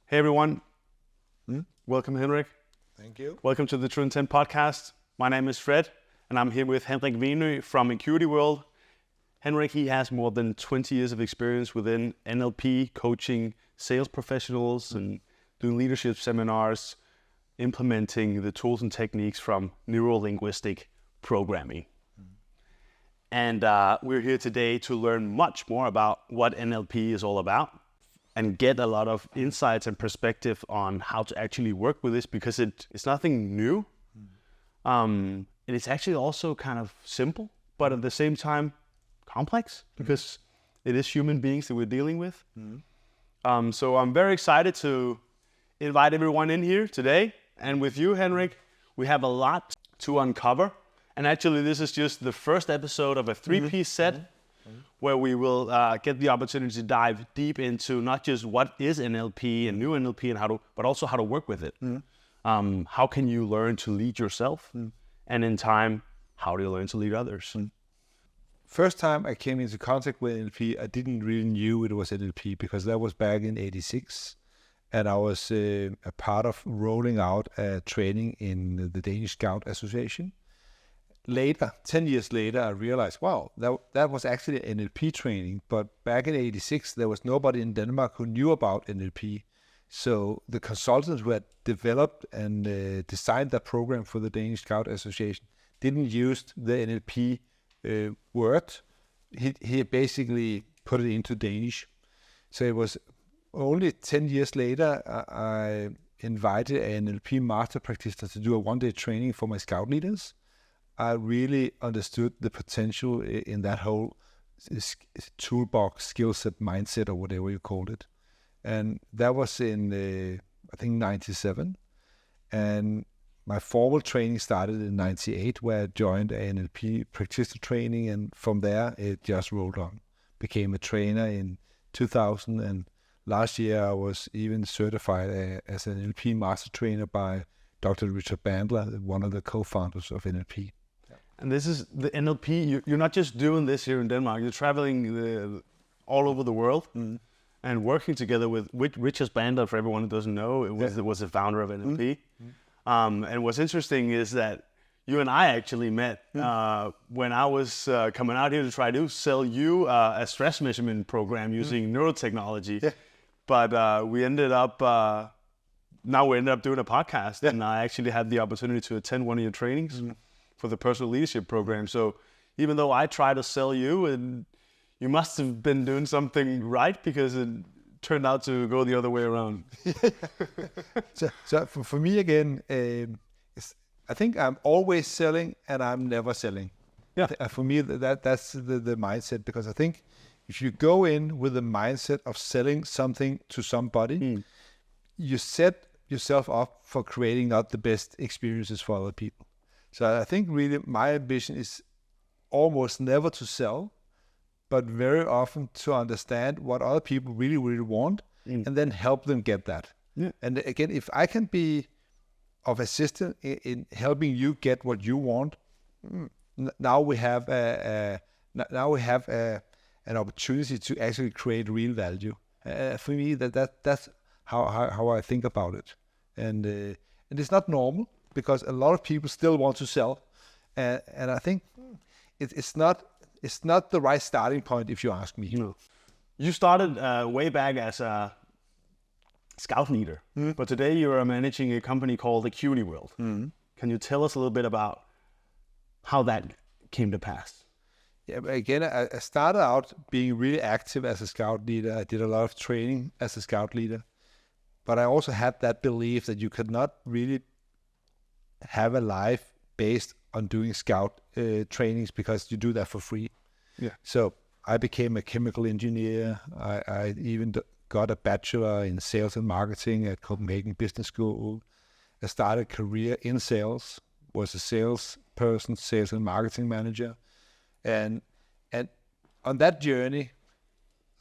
Hey everyone, welcome Henrik. Thank you. Welcome to the True Intent podcast. My name is Fred and I'm here with Henrik Wenøe from Acuity world. Henrik, he has more than 20 years of experience within NLP, coaching sales professionals and doing leadership seminars, implementing the tools and techniques from neuro-linguistic programming. And we're here today to learn much more about what NLP is all about and get a lot of insights and perspective on how to actually work with this, because it's nothing new. And it's actually also kind of simple, but at the same time complex, because it is human beings that we're dealing with. So I'm very excited to invite everyone in here today. And with you, Henrik, we have a lot to uncover. And actually, this is just the first episode of a three-piece set where we will get the opportunity to dive deep into not just what is NLP and new NLP and but also how to work with it. How can you learn to lead yourself? And in time, how do you learn to lead others? First time I came into contact with NLP, I didn't really knew it was NLP because that was back in '86. And I was a part of rolling out a training in the Danish Scout Association. Later, 10 years later, I realized, wow, that was actually an NLP training. But back in '86, there was nobody in Denmark who knew about NLP. So the consultants who had developed and designed that program for the Danish Scout Association didn't use the NLP word. He basically put it into Danish. So it was only 10 years later, I invited an NLP master practitioner to do a one-day training for my scout leaders. I really understood the potential in that whole toolbox, skill set, mindset, or whatever you called it. And that was in, I think, '97. And my formal training started in '98, where I joined a NLP practitioner training. And from there, it just rolled on. Became a trainer in 2000. And last year, I was even certified as an NLP master trainer by Dr. Richard Bandler, one of the co-founders of NLP. And this is the NLP. You're not just doing this here in Denmark. You're traveling all over the world and working together with Richard Bandler. For everyone who doesn't know, it was the founder of NLP. And what's interesting is that you and I actually met when I was coming out here to try to sell you a stress measurement program using neurotechnology. Yeah. But we ended up doing a podcast, and I actually had the opportunity to attend one of your trainings for the personal leadership program. So even though I try to sell you, and you must have been doing something right, because it turned out to go the other way around. So for me again, I think I'm always selling and I'm never selling. Yeah. For me, that's the mindset, because I think if you go in with the mindset of selling something to somebody, you set yourself up for creating not the best experiences for other people. So I think really my ambition is almost never to sell, but very often to understand what other people really, really want and then help them get that. Yeah. And again, if I can be of assistance in helping you get what you want, now we have an opportunity to actually create real value. For me, that's how I think about it. And it's not normal, because a lot of people still want to sell, and I think it's not the right starting point, if you ask me. No. You started way back as a scout leader, but today you are managing a company called Acuity World. Can you tell us a little bit about how that came to pass? Yeah, but again, I started out being really active as a scout leader. I did a lot of training as a scout leader, but I also had that belief that you could not really have a life based on doing scout trainings, because you do that for free. Yeah. So I became a chemical engineer. I even got a bachelor in sales and marketing at Copenhagen Business School. I started a career in sales, was a salesperson, sales and marketing manager. And on that journey,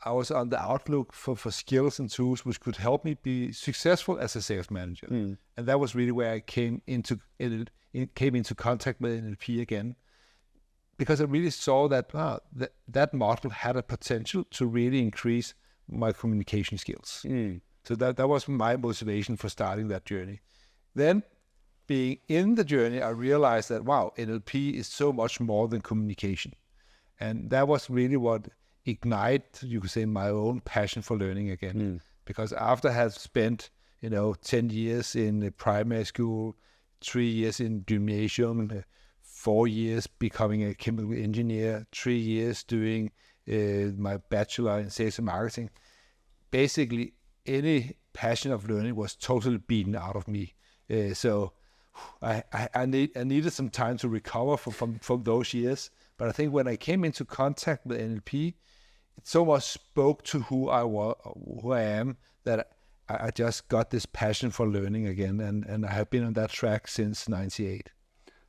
I was on the outlook for skills and tools which could help me be successful as a sales manager. And that was really where I came into contact with NLP again, because I really saw that that model had a potential to really increase my communication skills. So that was my motivation for starting that journey. Then, being in the journey, I realized that, wow, NLP is so much more than communication. And that was really what ignited, you could say, my own passion for learning again. Because after I had spent, 10 years in primary school, 3 years in gymnasium, 4 years becoming a chemical engineer, 3 years doing my bachelor in sales and marketing, basically any passion of learning was totally beaten out of me. So I needed some time to recover from those years. But I think when I came into contact with NLP, it so much spoke to who I am, that I just got this passion for learning again. And I have been on that track since 98.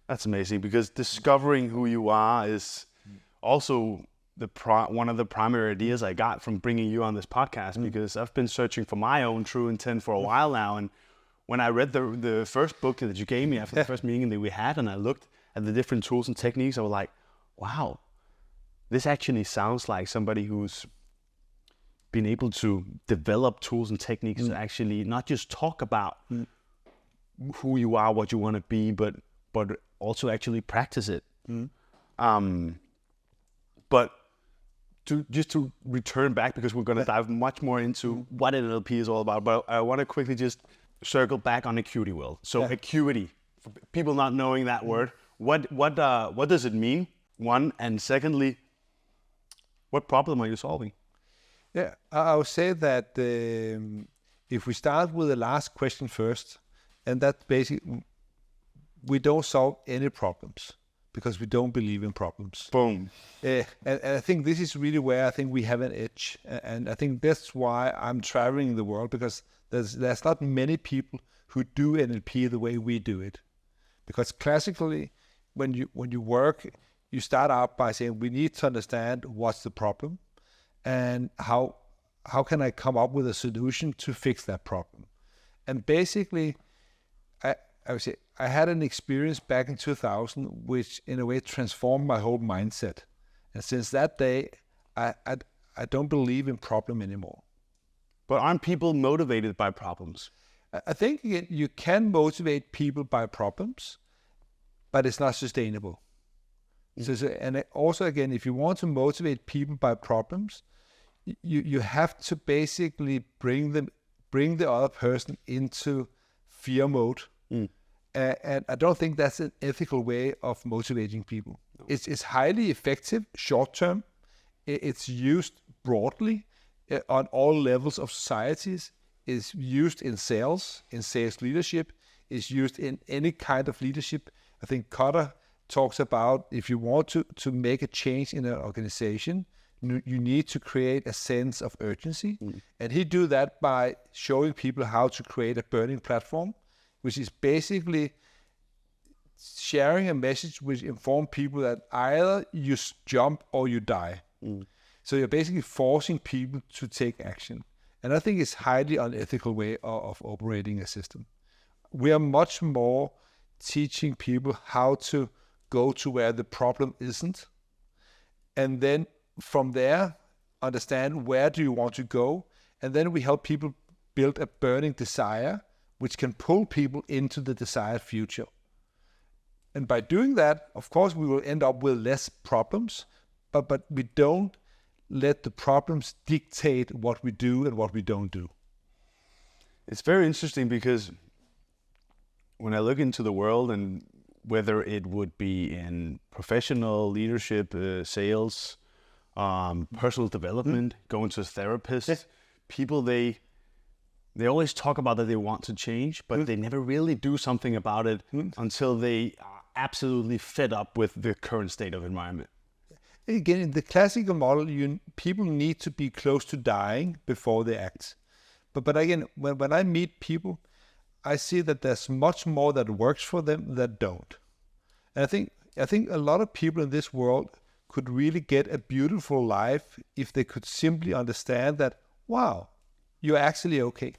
That's amazing, because discovering who you are is also one of the primary ideas I got from bringing you on this podcast, because I've been searching for my own true intent for a while now. And when I read the first book that you gave me after the first meeting that we had, and I looked at the different tools and techniques, I was like, wow, this actually sounds like somebody who's been able to develop tools and techniques to actually not just talk about who you are, what you want to be, but also actually practice it. But to return back, because we're going to dive much more into what NLP is all about, but I want to quickly just circle back on Acuity world. So Acuity, for people not knowing that word, what does it mean? One, and secondly, what problem are you solving? Yeah, I would say that if we start with the last question first, and that's basically, we don't solve any problems because we don't believe in problems. Boom. And I think this is really where I think we have an edge. And I think that's why I'm traveling the world, because there's not many people who do NLP the way we do it. Because classically, when you work, you start out by saying, we need to understand what's the problem and how can I come up with a solution to fix that problem. And basically, I would say I had an experience back in 2000 which in a way transformed my whole mindset. And since that day, I don't believe in problem anymore. But aren't people motivated by problems? I think you can motivate people by problems, but it's not sustainable. And also, again, if you want to motivate people by problems, you have to basically bring the other person into fear mode. And I don't think that's an ethical way of motivating people. No. It's highly effective short term. It's used broadly on all levels of societies. It's used in sales leadership. It's used in any kind of leadership. I think Kotter talks about, if you want to make a change in an organization, you need to create a sense of urgency. And he do that by showing people how to create a burning platform, which is basically sharing a message which informs people that either you jump or you die. So you're basically forcing people to take action. And I think it's highly unethical way of operating a system. We are much more teaching people how to go to where the problem isn't. And then from there, understand where do you want to go. And then we help people build a burning desire, which can pull people into the desired future. And by doing that, of course, we will end up with less problems, but we don't let the problems dictate what we do and what we don't do. It's very interesting, because when I look into the world, and whether it would be in professional leadership, sales, personal development, going to a therapist, people, they always talk about that they want to change, but they never really do something about it until they are absolutely fed up with the current state of environment. Again, in the classical model, people need to be close to dying before they act. But again, when I meet people, I see that there's much more that works for them that don't. And I think a lot of people in this world could really get a beautiful life if they could simply understand that, wow, you're actually okay.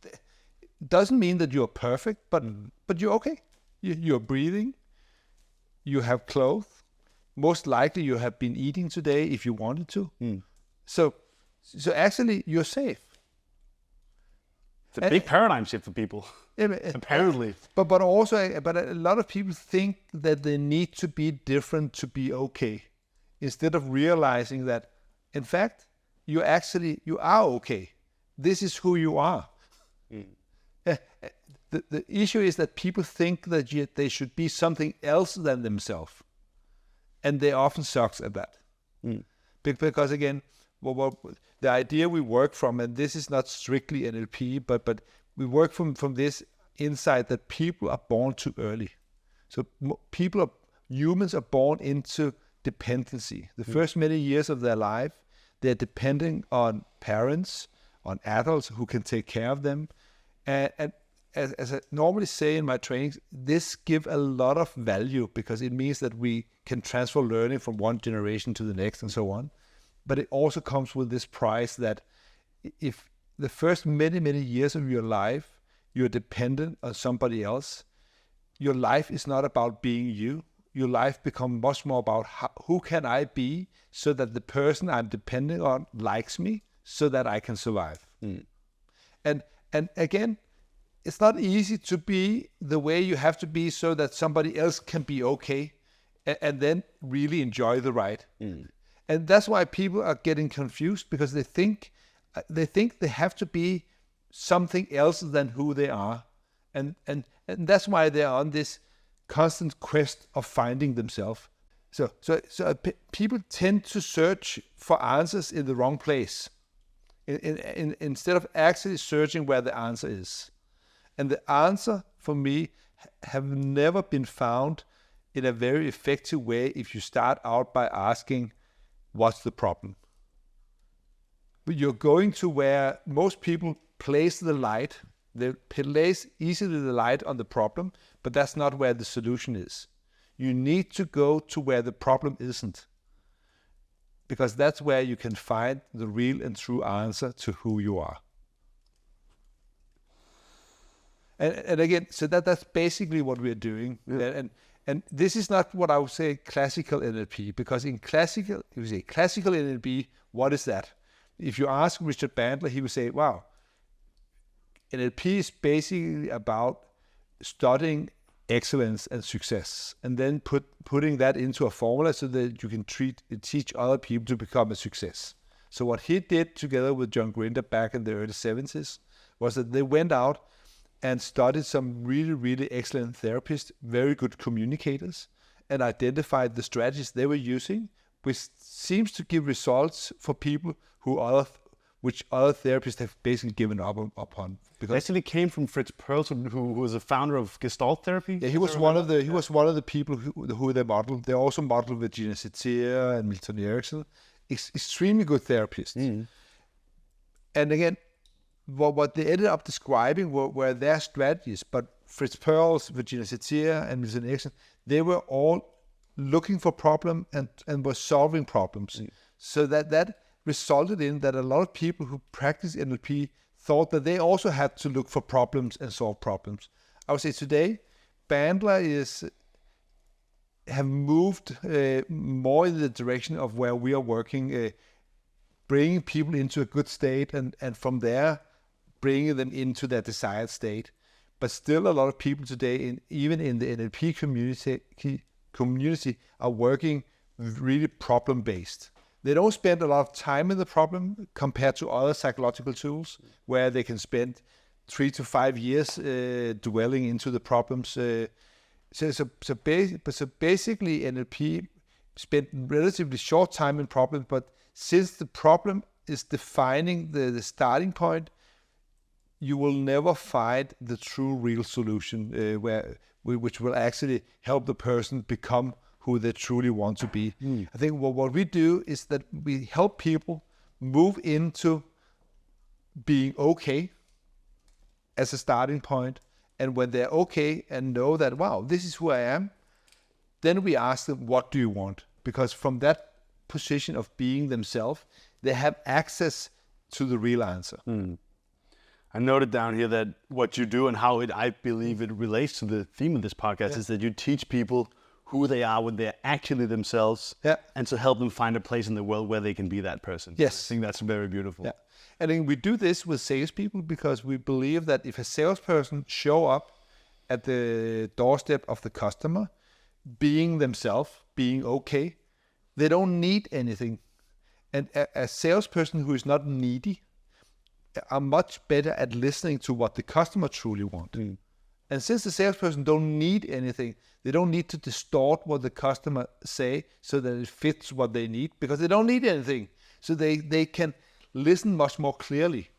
It doesn't mean that you're perfect, but you're okay. You're breathing. You have clothes. Most likely you have been eating today if you wanted to. So So actually, you're safe. It's a big paradigm shift for people, apparently. But a lot of people think that they need to be different to be okay, instead of realizing that, in fact, you are okay. This is who you are. The issue is that people think that they should be something else than themselves, and they often sucks at that. Because again, the idea we work from, and this is not strictly NLP, but we work from this insight that people are born too early. So humans are born into dependency. The first many years of their life, they're depending on parents, on adults who can take care of them. And as I normally say in my trainings, this gives a lot of value because it means that we can transfer learning from one generation to the next and so on. But it also comes with this price that if the first many, many years of your life, you're dependent on somebody else, your life is not about being you. Your life becomes much more about who can I be so that the person I'm depending on likes me so that I can survive. And again, it's not easy to be the way you have to be so that somebody else can be okay and then really enjoy the ride. And that's why people are getting confused, because they think they have to be something else than who they are. And that's why they're on this constant quest of finding themselves. So people tend to search for answers in the wrong place, instead of actually searching where the answer is. And the answer for me have never been found in a very effective way if you start out by asking, what's the problem? But you're going to where most people place the light. They place easily the light on the problem, but that's not where the solution is. You need to go to where the problem isn't, because that's where you can find the real and true answer to who you are. And again, so that's basically what we're doing. Yeah. And this is not what I would say classical NLP, because if you say classical NLP, what is that? If you ask Richard Bandler, he would say, wow, NLP is basically about studying excellence and success, and then putting that into a formula so that you can teach other people to become a success. So what he did together with John Grinder back in the early 70s was that they went out and studied some really, really excellent therapists, very good communicators, and identified the strategies they were using, which seems to give results for people which other therapists have basically given up upon. Because it actually came from Fritz Perls, who was a founder of Gestalt therapy. Yeah, he was one of the people who they modeled. They also modeled Virginia Satir and Milton Erickson. Extremely good therapists. And again, what they ended up describing were their strategies, but Fritz Perls, Virginia Satir, and Milton Erickson, they were all looking for problems and were solving problems. So that resulted in that a lot of people who practice NLP thought that they also had to look for problems and solve problems. I would say today, Bandler have moved more in the direction of where we are working, bringing people into a good state, and from there, bringing them into their desired state. But still a lot of people today, even in the NLP community, are working really problem-based. They don't spend a lot of time in the problem compared to other psychological tools, where they can spend 3 to 5 years dwelling into the problems. So basically, NLP spent relatively short time in problems, but since the problem is defining the starting point, you will never find the true real solution which will actually help the person become who they truly want to be. I think what we do is that we help people move into being okay as a starting point. And when they're okay and know that, wow, this is who I am, then we ask them, what do you want? Because from that position of being themselves, they have access to the real answer. I noted down here that what you do and how I believe it relates to the theme of this podcast is that you teach people who they are when they're actually themselves, Yeah. and to help them find a place in the world where they can be that person. Yes. I think that's very beautiful. Yeah. And then we do this with salespeople because we believe that if a salesperson show up at the doorstep of the customer, being themselves, being okay, they don't need anything. And a salesperson who is not needy are much better at listening to what the customer truly wants. And since the salesperson don't need anything, they don't need to distort what the customer say so that it fits what they need, because they don't need anything. So they can listen much more clearly.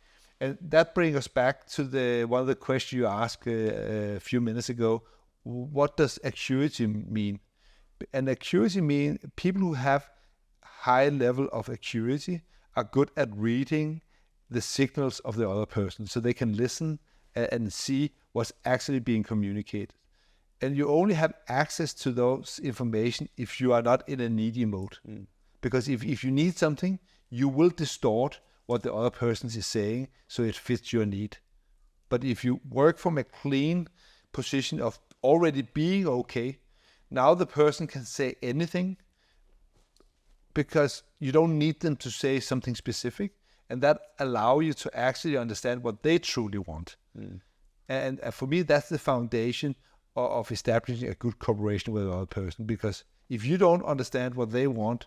And that brings us back to one of the questions you asked a few minutes ago. What does Acuity mean? And Acuity means people who have high level of Acuity are good at reading the signals of the other person, so they can listen and see what's actually being communicated. And you only have access to those information if you are not in a needy mode. Because if you need something, you will distort what the other person is saying so it fits your need. But if you work from a clean position of already being okay, now the person can say anything because you don't need them to say something specific, and that allows you to actually understand what they truly want. And for me, that's the foundation of establishing a good cooperation with the other person, because if you don't understand what they want,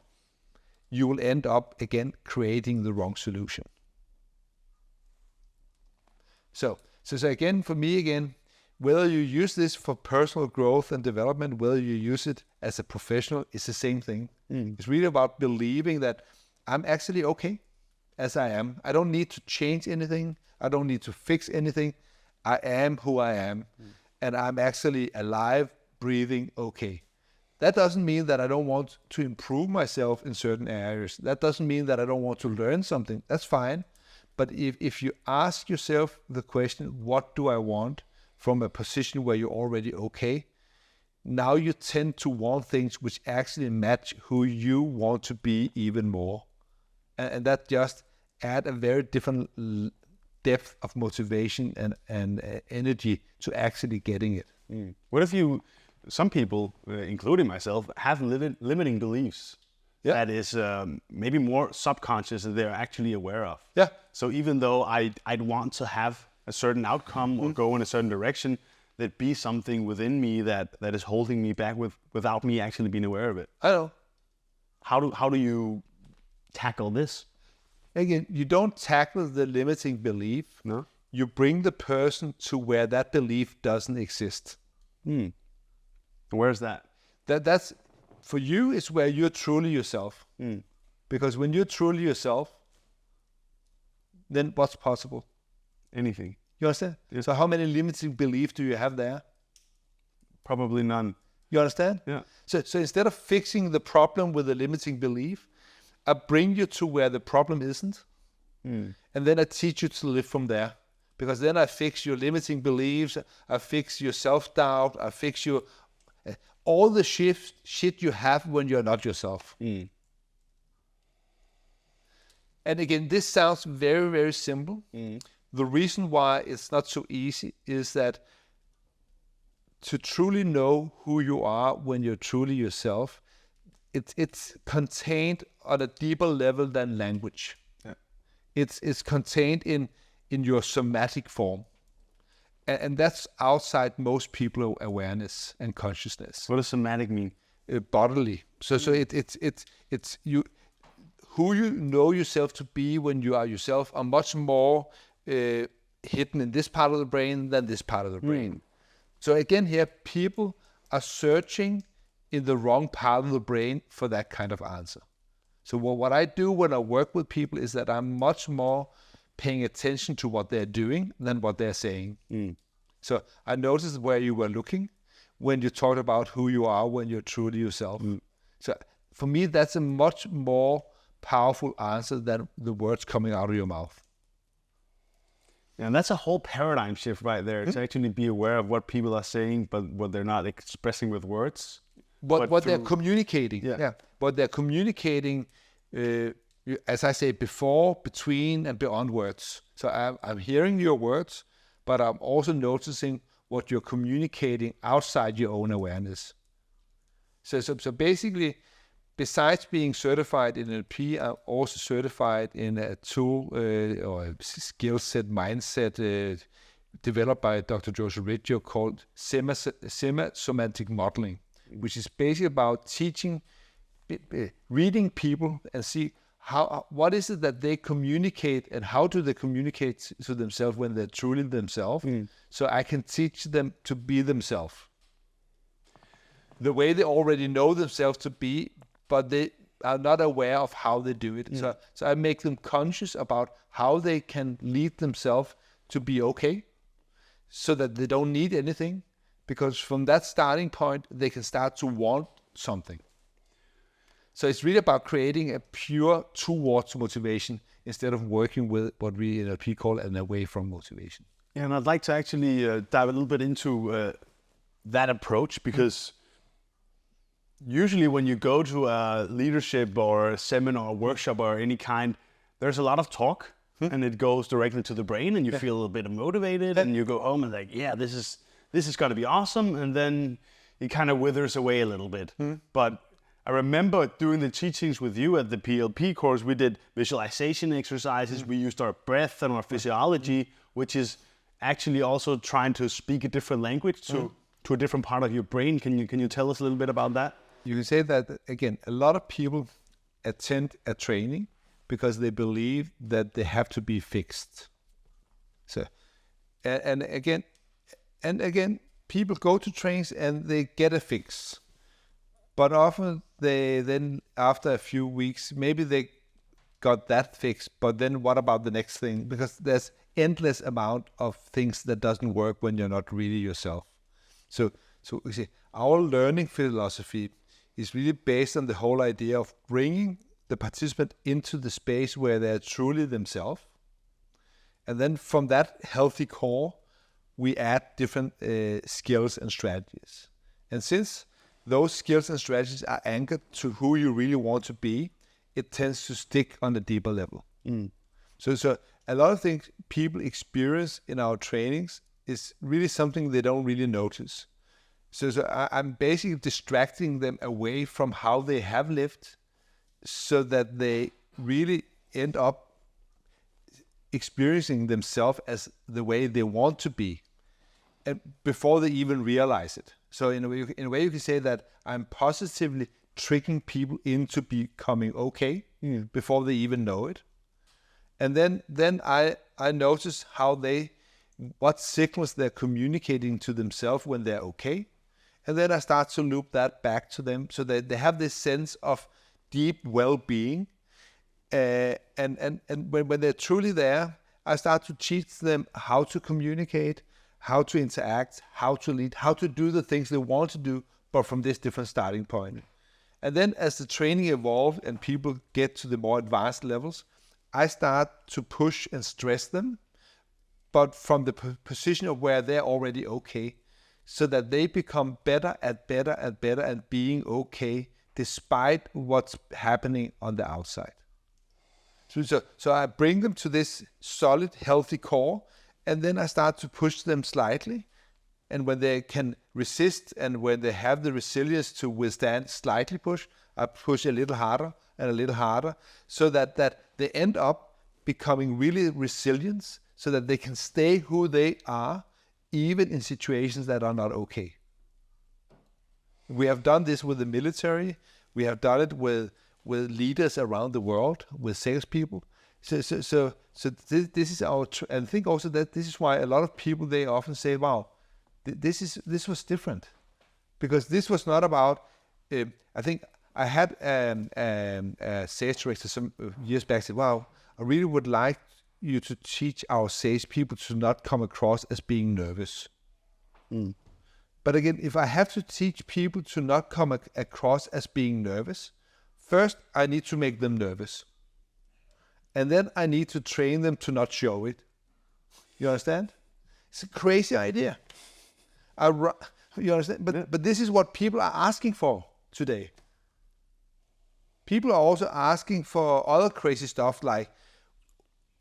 you will end up, again, creating the wrong solution. So again, for me, again, whether you use this for personal growth and development, whether you use it as a professional, it's the same thing. It's really about believing that I'm actually okay as I am. I don't need to change anything. I don't need to fix anything. I am who I am. And I'm actually alive, breathing, okay. That doesn't mean that I don't want to improve myself in certain areas. That doesn't mean that I don't want to learn something. That's fine. But if you ask yourself the question, what do I want from a position where you're already okay, now you tend to want things which actually match who you want to be even more. And that just add a very different depth of motivation and energy to actually getting it. What if some people, including myself, have limiting beliefs that is maybe more subconscious than they're actually aware of? Yeah. So even though I'd want to have a certain outcome or go in a certain direction, there'd be something within me that is holding me back without me actually being aware of it. I know. How do you tackle this? Again, you don't tackle the limiting belief. No. You bring the person to where that belief doesn't exist. Where's that? That's for you, is where you're truly yourself. Because when you're truly yourself, then what's possible? Anything. You understand? Yes. So how many limiting beliefs do you have there? Probably none. You understand? Yeah. So instead of fixing the problem with a limiting belief, I bring you to where the problem isn't. And then I teach you to live from there. Because then I fix your limiting beliefs, I fix your self-doubt, I fix your all the shit you have when you're not yourself. And again, this sounds very, very simple. The reason why it's not so easy is that to truly know who you are when you're truly yourself, it's contained on a deeper level than language. Yeah. It's contained in your somatic form. And that's outside most people's awareness and consciousness. What does somatic mean? Bodily. So it's you, who you know yourself to be when you are yourself are much more hidden in this part of the brain than this part of the brain. So again, here people are searching in the wrong part of the brain for that kind of answer. So what I do when I work with people is that I'm much more paying attention to what they're doing than what they're saying. So I noticed where you were looking when you talked about who you are when you're truly yourself. So for me, that's a much more powerful answer than the words coming out of your mouth. And that's a whole paradigm shift right there. To actually be aware of what people are saying, but what they're not expressing with words. What they're communicating. Yeah. What they're communicating, as I say, before, between, and beyond words. So I'm hearing your words, but I'm also noticing what you're communicating outside your own awareness. So basically, besides being certified in NLP, I'm also certified in a tool or a skill set, mindset developed by Dr. Joseph Riggio called semantic modeling, which is basically about teaching, reading people and see what is it that they communicate and how do they communicate to themselves when they're truly themselves. So I can teach them to be themselves. The way they already know themselves to be, but they are not aware of how they do it. So I make them conscious about how they can lead themselves to be okay, so that they don't need anything, because from that starting point, they can start to want something. So it's really about creating a pure towards motivation instead of working with what we in NLP call an away from motivation. Yeah, and I'd like to actually dive a little bit into that approach, because usually when you go to a leadership or a seminar or workshop or any kind, there's a lot of talk and it goes directly to the brain and you feel a bit motivated and you go home and like, yeah, this is going to be awesome. And then it kind of withers away a little bit. But I remember doing the teachings with you at the PLP course, we did visualization exercises. We used our breath and our physiology, which is actually also trying to speak a different language to a different part of your brain. Can you tell us a little bit about that? You can say that, again, a lot of people attend a training because they believe that they have to be fixed. So, and again, people go to trainings and they get a fix. But often they then, after a few weeks, maybe they got that fix, but then what about the next thing? Because there's endless amount of things that doesn't work when you're not really yourself. So you see, our learning philosophy is really based on the whole idea of bringing the participant into the space where they're truly themselves. And then from that healthy core, we add different skills and strategies. And since those skills and strategies are anchored to who you really want to be, it tends to stick on a deeper level. So a lot of things people experience in our trainings is really something they don't really notice. So I'm basically distracting them away from how they have lived so that they really end up experiencing themselves as the way they want to be, and before they even realize it. So in a way you can say that I'm positively tricking people into becoming okay before they even know it. And then I notice what signals they're communicating to themselves when they're okay. And then I start to loop that back to them so that they have this sense of deep well-being. And when they're truly there, I start to teach them how to communicate, how to interact, how to lead, how to do the things they want to do, but from this different starting point. And then as the training evolves and people get to the more advanced levels, I start to push and stress them, but from the position of where they're already okay, so that they become better at being okay despite what's happening on the outside. So I bring them to this solid, healthy core, and then I start to push them slightly. And when they can resist and when they have the resilience to withstand slightly push, I push a little harder and a little harder, so that they end up becoming really resilient, so that they can stay who they are, even in situations that are not okay. We have done this with the military. We have done it with leaders around the world, with salespeople. So this is our, and I think also that this is why a lot of people, they often say, "Wow, this was different," because this was not about. I think I had a sales director some years back said, "Wow, I really would like you to teach our salespeople to not come across as being nervous." But again, if I have to teach people to not come across as being nervous, first I need to make them nervous. And then I need to train them to not show it. You understand? It's a crazy idea. You understand? But this is what people are asking for today. People are also asking for other crazy stuff like,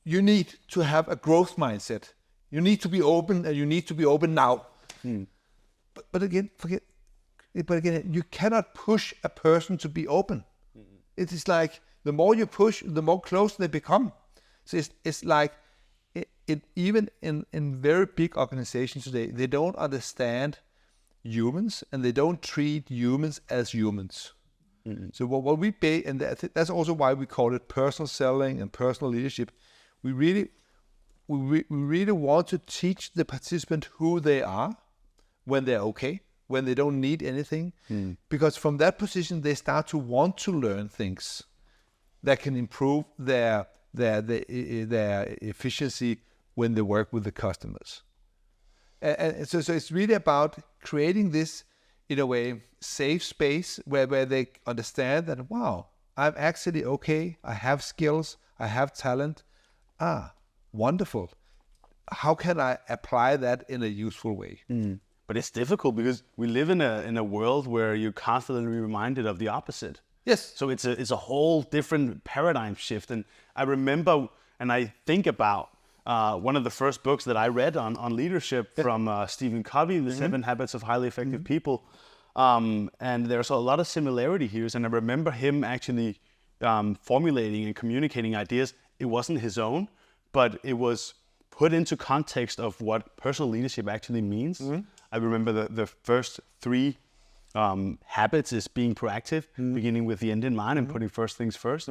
you need to have a growth mindset. You need to be open, and you need to be open now. But again, But again, you cannot push a person to be open. It is like the more you push, the more close they become. So it's like even in very big organizations today, they don't understand humans and they don't treat humans as humans. So what we pay, and that's also why we call it personal selling and personal leadership. We really want to teach the participant who they are when they're okay, when they don't need anything, because from that position they start to want to learn things that can improve their efficiency when they work with the customers. And so it's really about creating this, in a way, safe space where they understand that, wow, I'm actually okay, I have skills, I have talent. Wonderful. How can I apply that in a useful way? But it's difficult because we live in a world where you're constantly reminded of the opposite. Yes. So it's a whole different paradigm shift. And I remember, and I think about one of the first books that I read on leadership from Stephen Covey, The 7 Habits of Highly Effective People. And there's a lot of similarity here. And I remember him actually formulating and communicating ideas. It wasn't his own, but it was put into context of what personal leadership actually means. I remember the first 3 habits is being proactive, beginning with the end in mind and putting first things first.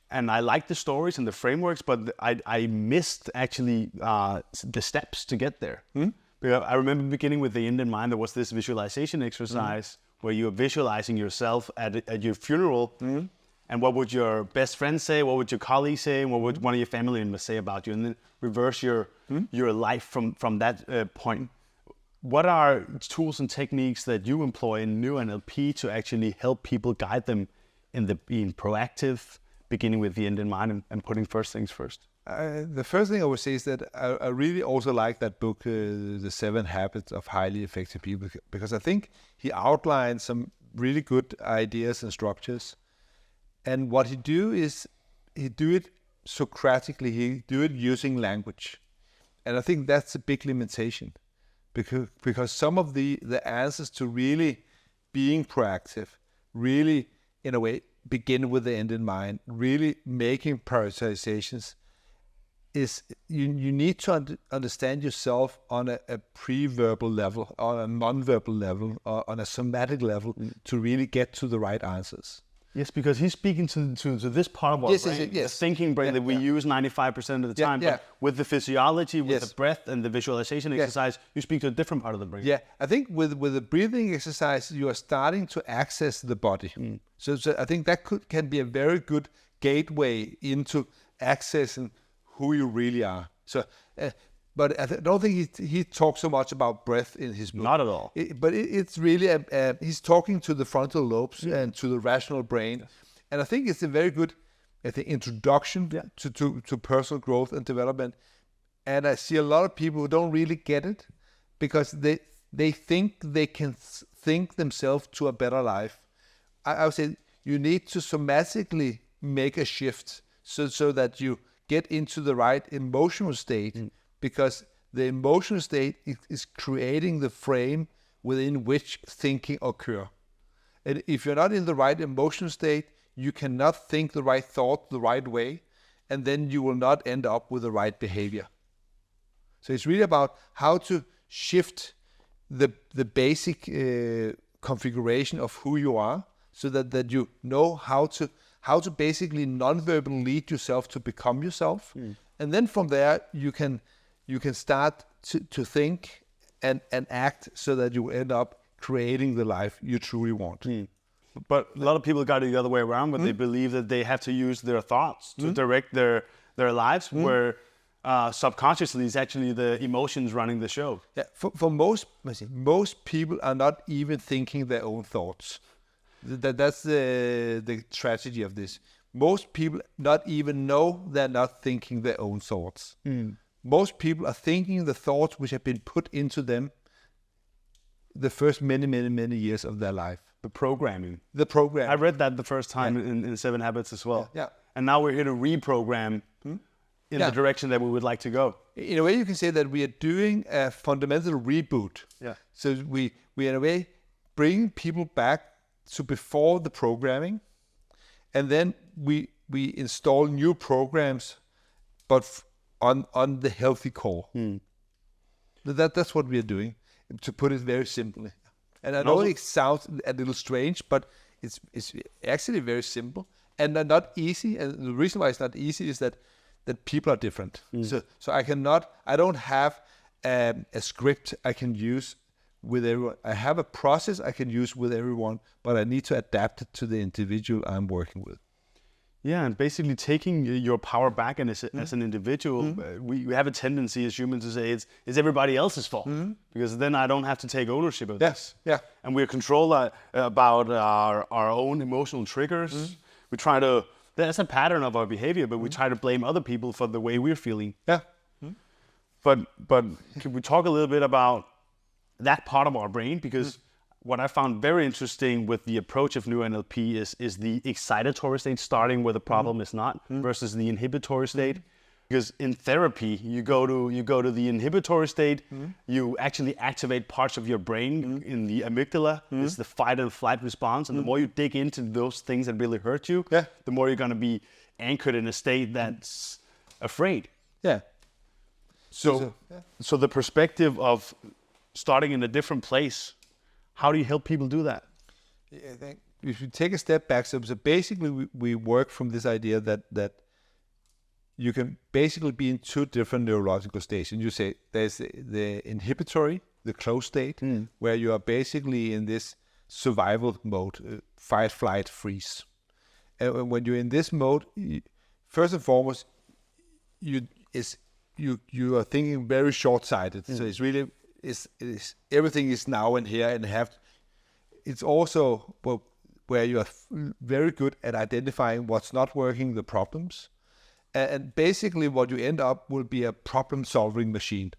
And I liked the stories and the frameworks, but I missed actually the steps to get there. Because I remember beginning with the end in mind, there was this visualization exercise where you're visualizing yourself at your funeral. And what would your best friend say? What would your colleague say? And what would one of your family members say about you? And then reverse your life from that point. What are tools and techniques that you employ in New NLP to actually help people, guide them in being proactive, beginning with the end in mind and putting first things first? The first thing I would say is that I really also like that book, The 7 Habits of Highly Effective People, because I think he outlined some really good ideas and structures. And what he do is he do it Socratically, he do it using language. And I think that's a big limitation, because some of the answers to really being proactive, really, in a way, begin with the end in mind, really making prioritizations, is you need to understand yourself on a pre-verbal level, on a non-verbal level, or on a somatic level to really get to the right answers. Yes, because he's speaking to this part of our brain, the thinking brain that we use 95% of the time. But with the physiology, with the breath and the visualization exercise, you speak to a different part of the brain. Yeah, I think with the breathing exercise, you are starting to access the body. So I think that can be a very good gateway into accessing who you really are. So, but I don't think he talks so much about breath in his book. Not at all. But it's really, he's talking to the frontal lobes and to the rational brain. Yes. And I think it's a very good introduction to personal growth and development. And I see a lot of people who don't really get it because they think they can think themselves to a better life. I would say you need to somatically make a shift so that you get into the right emotional state, because the emotional state is creating the frame within which thinking occur. And if you're not in the right emotional state, you cannot think the right thought the right way, and then you will not end up with the right behavior. So it's really about how to shift the basic configuration of who you are, so that you know how to basically non-verbally lead yourself to become yourself. And then from there you can start to think and act so that you end up creating the life you truly want. But a lot of people got it the other way around, but they believe that they have to use their thoughts to direct their lives, where subconsciously it's actually the emotions running the show. Yeah, for most people are not even thinking their own thoughts. That's the tragedy of this. Most people not even know they're not thinking their own thoughts. Most people are thinking the thoughts which have been put into them the first many years of their life. The programming. I read that the first time in 7 Habits as well. Yeah. And now we're here to reprogram in the direction that we would like to go. In a way, you can say that we are doing a fundamental reboot. Yeah. So we in a way bring people back to before the programming, and then we install new programs, but on the healthy core. That's what we are doing, to put it very simply. And I know it sounds a little strange, but it's actually very simple and not easy. And the reason why it's not easy is that people are different. So I don't have a script I can use with everyone. I have a process I can use with everyone, but I need to adapt it to the individual I'm working with. Yeah, and basically taking your power back, and as an individual, we have a tendency as humans to say it's everybody else's fault, because then I don't have to take ownership of this. Yeah. And we're controlled about our own emotional triggers. We try to, that's a pattern of our behavior, but we try to blame other people for the way we're feeling. Yeah. But could we talk a little bit about that part of our brain? Because what I found very interesting with the approach of new NLP is the excitatory state, starting where the problem is not, versus the inhibitory state. Because in therapy, you go to the inhibitory state, you actually activate parts of your brain in the amygdala. It's the fight and flight response, and the more you dig into those things that really hurt you, the more you're going to be anchored in a state that's afraid. Yeah. So the perspective of starting in a different place, how do you help people do that? I think if you take a step back, so basically we work from this idea that you can basically be in two different neurological states. And you say there's the inhibitory, the closed state, where you are basically in this survival mode, fight, flight, freeze. And when you're in this mode, first and foremost, you are thinking very short-sighted. So it's really everything is now and here, and it's also where you are very good at identifying what's not working, the problems, and basically what you end up will be a problem-solving machine.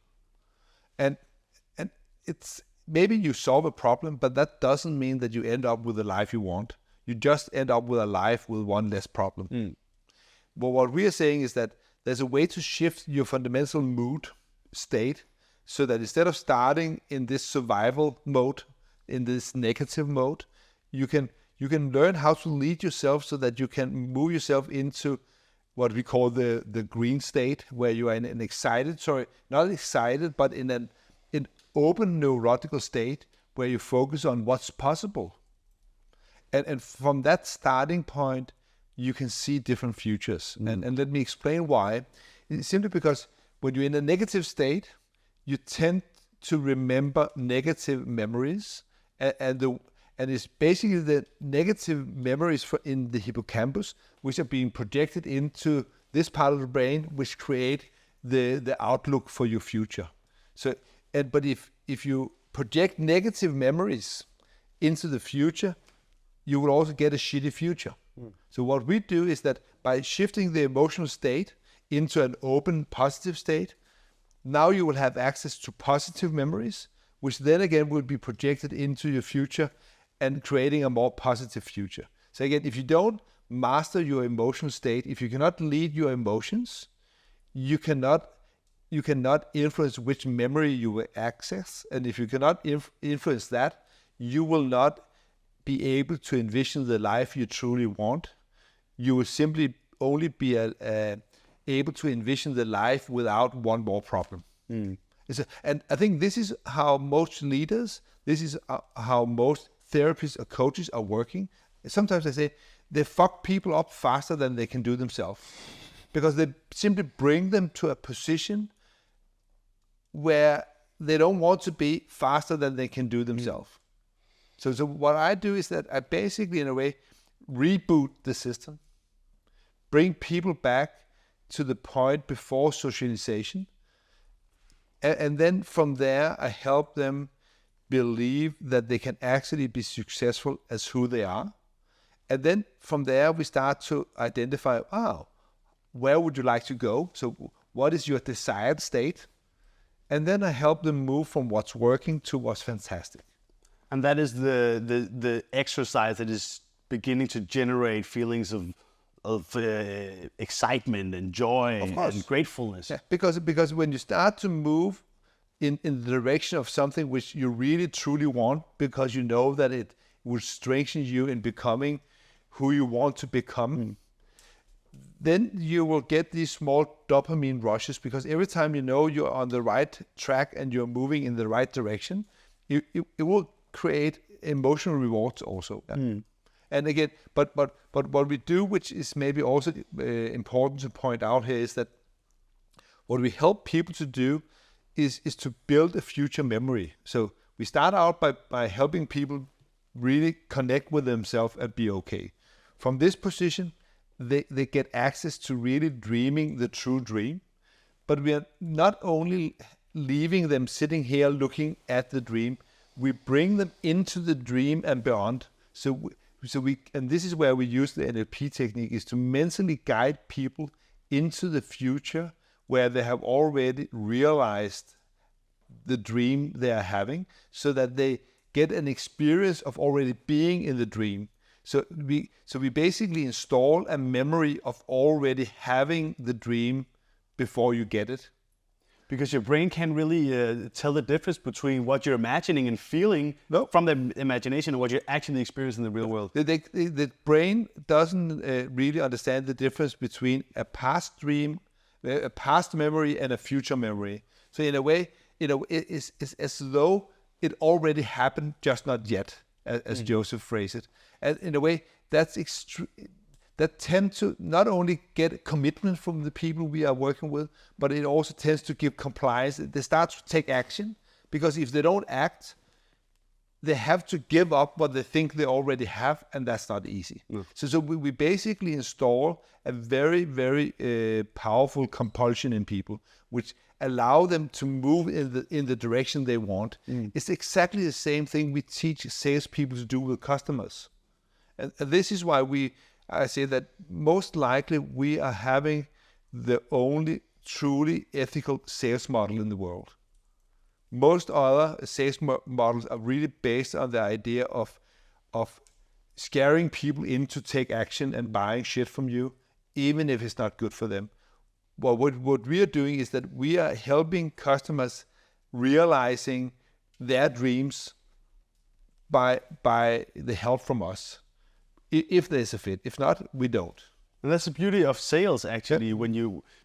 And it's maybe you solve a problem, but that doesn't mean that you end up with the life you want. You just end up with a life with one less problem. But what we are saying is that there's a way to shift your fundamental mood state, so that instead of starting in this survival mode, in this negative mode, you can learn how to lead yourself so that you can move yourself into what we call the green state, where you are in an not excited, but in an open neurological state where you focus on what's possible. And from that starting point, you can see different futures. And let me explain why. It's simply because when you're in a negative state, you tend to remember negative memories, and it's basically the negative memories in the hippocampus which are being projected into this part of the brain, which create the outlook for your future. But if you project negative memories into the future, you will also get a shitty future. So what we do is that by shifting the emotional state into an open, positive state, now you will have access to positive memories, which then again will be projected into your future and creating a more positive future. So again, if you don't master your emotional state, if you cannot lead your emotions, you cannot influence which memory you will access. And if you cannot influence that, you will not be able to envision the life you truly want. You will simply only be able to envision the life without one more problem. And I think this is how most leaders, this is how most therapists or coaches are working. Sometimes I say they fuck people up faster than they can do themselves, because they simply bring them to a position where they don't want to be faster than they can do themselves. So what I do is that I basically, in a way, reboot the system, bring people back to the point before socialization. And then from there, I help them believe that they can actually be successful as who they are. And then from there, we start to identify, where would you like to go? So what is your desired state? And then I help them move from what's working to what's fantastic. And that is the exercise that is beginning to generate feelings of excitement and joy and gratefulness. Yeah, because when you start to move in the direction of something which you really truly want, because you know that it will strengthen you in becoming who you want to become, then you will get these small dopamine rushes, because every time you know you're on the right track and you're moving in the right direction, it will create emotional rewards also. Yeah. And again, but what we do, which is maybe also important to point out here, is that what we help people to do is to build a future memory. So we start out by helping people really connect with themselves and be okay. From this position, they get access to really dreaming the true dream. But we are not only leaving them sitting here looking at the dream, we bring them into the dream and beyond. So we, and this is where we use the NLP technique, is to mentally guide people into the future where they have already realized the dream they are having, so that they get an experience of already being in the dream. So we basically install a memory of already having the dream before you get it. Because your brain can't really tell the difference between what you're imagining and feeling from the imagination and what you're actually experiencing in the real world. The brain doesn't really understand the difference between a past dream, a past memory, and a future memory. So in a way, it's as though it already happened, just not yet, as Joseph phrased it. And in a way, that tends to not only get commitment from the people we are working with, but it also tends to give compliance. They start to take action, because if they don't act, they have to give up what they think they already have, and that's not easy. No. So we basically install a very, very powerful compulsion in people, which allow them to move in the direction they want. It's exactly the same thing we teach salespeople to do with customers. And this is why I say that most likely we are having the only truly ethical sales model in the world. Most other sales models are really based on the idea of scaring people in to take action and buying shit from you, even if it's not good for them. Well, what we are doing is that we are helping customers realizing their dreams by the help from us. If there's a fit. If not, we don't. And that's the beauty of sales, actually,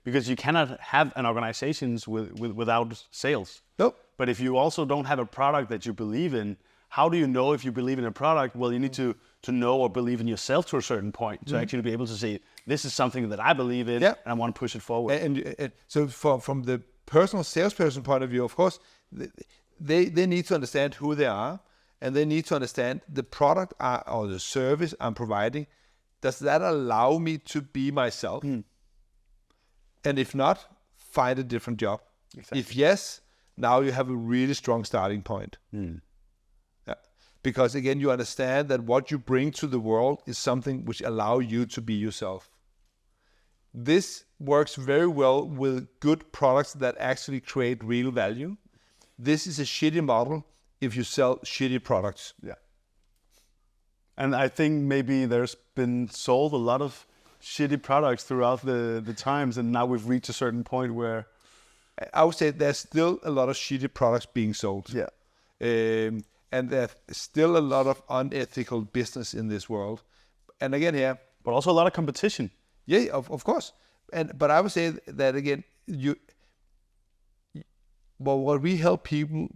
because you cannot have an organization without sales. Nope. But if you also don't have a product that you believe in, how do you know if you believe in a product? Well, you need to know or believe in yourself to a certain point to actually be able to say, this is something that I believe in, and I want to push it forward. And so from the personal salesperson point of view, of course, they need to understand who they are. And they need to understand the product or the service I'm providing. Does that allow me to be myself? And if not, find a different job. Exactly. If yes, now you have a really strong starting point. Yeah. Because again, you understand that what you bring to the world is something which allows you to be yourself. This works very well with good products that actually create real value. This is a shitty model if you sell shitty products. Yeah. And I think maybe there's been sold a lot of shitty products throughout the times, and now we've reached a certain point where I would say there's still a lot of shitty products being sold. Yeah. And there's still a lot of unethical business in this world. And again here, but also a lot of competition. Yeah, of course. But I would say that again, what we help people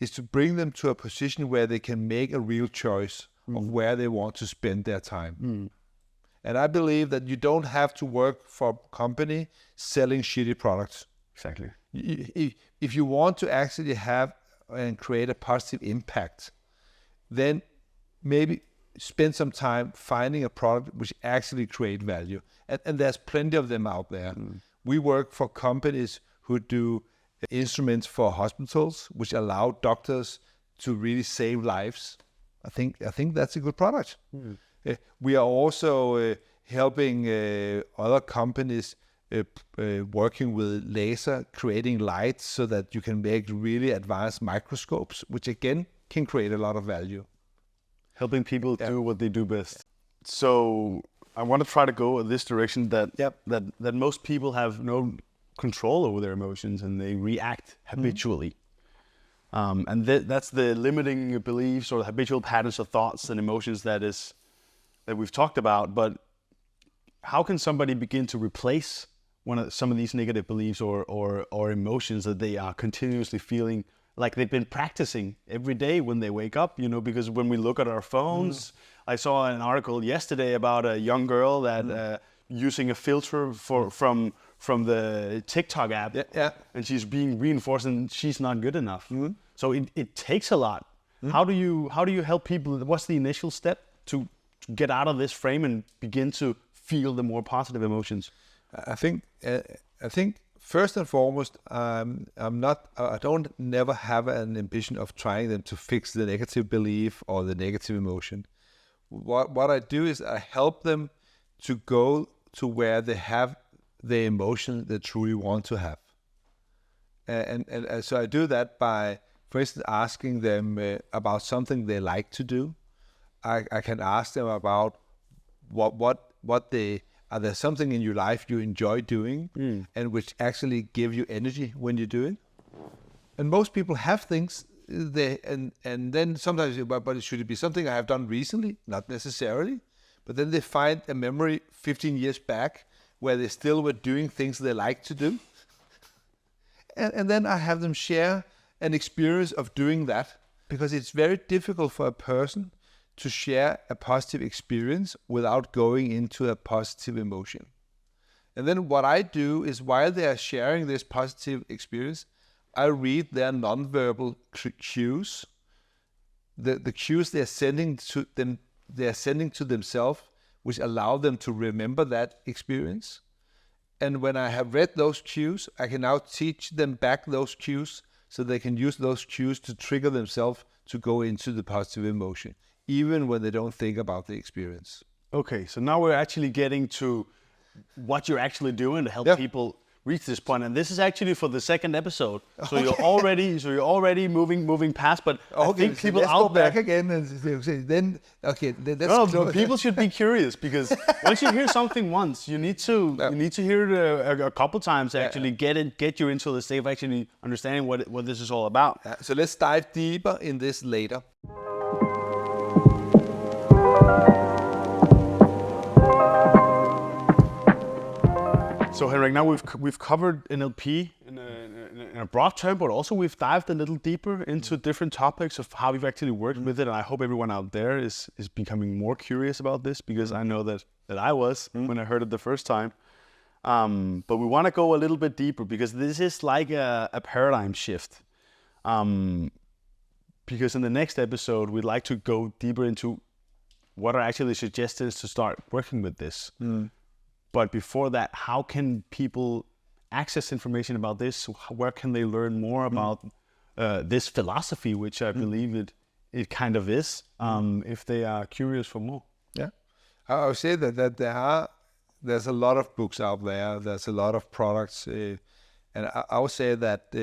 is to bring them to a position where they can make a real choice of where they want to spend their time. And I believe that you don't have to work for a company selling shitty products. Exactly. If you want to actually have and create a positive impact, then maybe spend some time finding a product which actually create value. And there's plenty of them out there. We work for companies who do instruments for hospitals, which allow doctors to really save lives. I think that's a good product. We are also helping other companies working with laser, creating lights so that you can make really advanced microscopes, which again can create a lot of value. Helping people do what they do best. So I want to try to go in this direction that most people have no control over their emotions and they react habitually. And that's the limiting beliefs or habitual patterns of thoughts and emotions that we've talked about. But how can somebody begin to replace some of these negative beliefs or emotions that they are continuously feeling like they've been practicing every day when they wake up? Because when we look at our phones, I saw an article yesterday about a young girl that using a filter from the TikTok app, and she's being reinforced and she's not good enough. So it takes a lot. How do you help people? What's the initial step to get out of this frame and begin to feel the more positive emotions? I think first and foremost, I don't never have an ambition of trying them to fix the negative belief or the negative emotion. What I do is I help them to go to where they have the emotion they truly want to have. And so I do that by, for instance, asking them about something they like to do. I can ask them about are there something in your life you enjoy doing and which actually give you energy when you do it? And most people have things and then sometimes, but should it be something I have done recently? Not necessarily. But then they find a memory 15 years back where they still were doing things they like to do. And then I have them share an experience of doing that, because it's very difficult for a person to share a positive experience without going into a positive emotion. And then what I do is, while they are sharing this positive experience, I read their nonverbal cues, the cues they're sending to themselves, which allow them to remember that experience. And when I have read those cues, I can now teach them back those cues so they can use those cues to trigger themselves to go into the positive emotion, even when they don't think about the experience. Okay, so now we're actually getting to what you're actually doing to help people reach this point, and this is actually for the second episode. So you're already moving past. But I think people let's out go there back again and then no, people should be curious, because once you hear something once, you need to hear it a couple times to actually get you into the state of actually understanding what this is all about. So let's dive deeper in this later. So Henrik, now we've covered NLP in a broad term, but also we've dived a little deeper into different topics of how we've actually worked with it. And I hope everyone out there is becoming more curious about this, because I know that I was when I heard it the first time. But we want to go a little bit deeper, because this is like a paradigm shift. Because in the next episode, we'd like to go deeper into what are actually the suggestions to start working with this. But before that, how can people access information about this? Where can they learn more about this philosophy, which I believe it kind of is, if they are curious for more? Yeah, I would say that there's a lot of books out there. There's a lot of products, and I would say that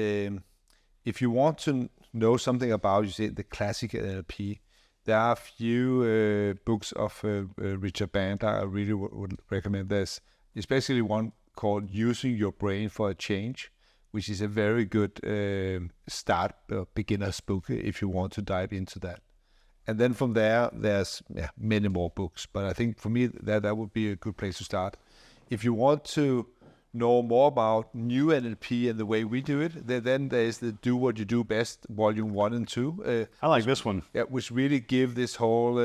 if you want to know something about, you say, the classic NLP, there are a few books of Richard Bandler I really would recommend. There's especially one called Using Your Brain for a Change, which is a very good beginner's book if you want to dive into that. And then from there's many more books. But I think for me that would be a good place to start. If you want to know more about new NLP and the way we do it, then there's the Do What You Do Best, Volume 1 and 2. I like this one. Yeah, which really give this whole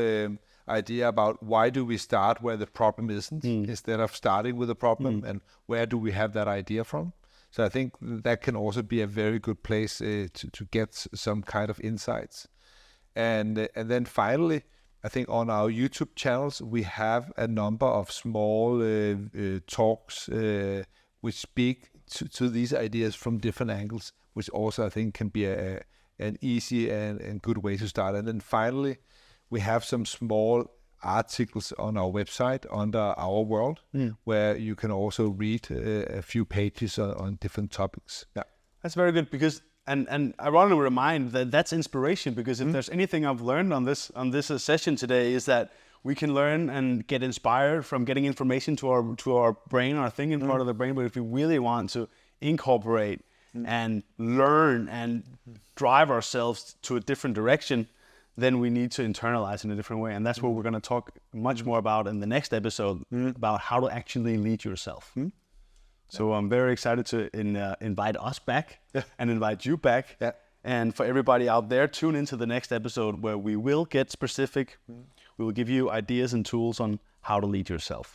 idea about why do we start where the problem isn't, instead of starting with the problem, and where do we have that idea from. So I think that can also be a very good place to get some kind of insights. And then finally, I think on our YouTube channels, we have a number of small talks which speak to these ideas from different angles, which also I think can be an easy and good way to start. And then finally, we have some small articles on our website under Our World, where you can also read a few pages on different topics. Yeah, that's very good, because and I want to remind that that's inspiration, because if there's anything I've learned on this session today, is that we can learn and get inspired from getting information to our brain, our thinking part of the brain. But if we really want to incorporate and learn and drive ourselves to a different direction, then we need to internalize in a different way. And that's what we're going to talk much more about in the next episode, about how to actually lead yourself. So I'm very excited to invite us back and invite you back. And for everybody out there, tune into the next episode where we will get specific. We will give you ideas and tools on how to lead yourself.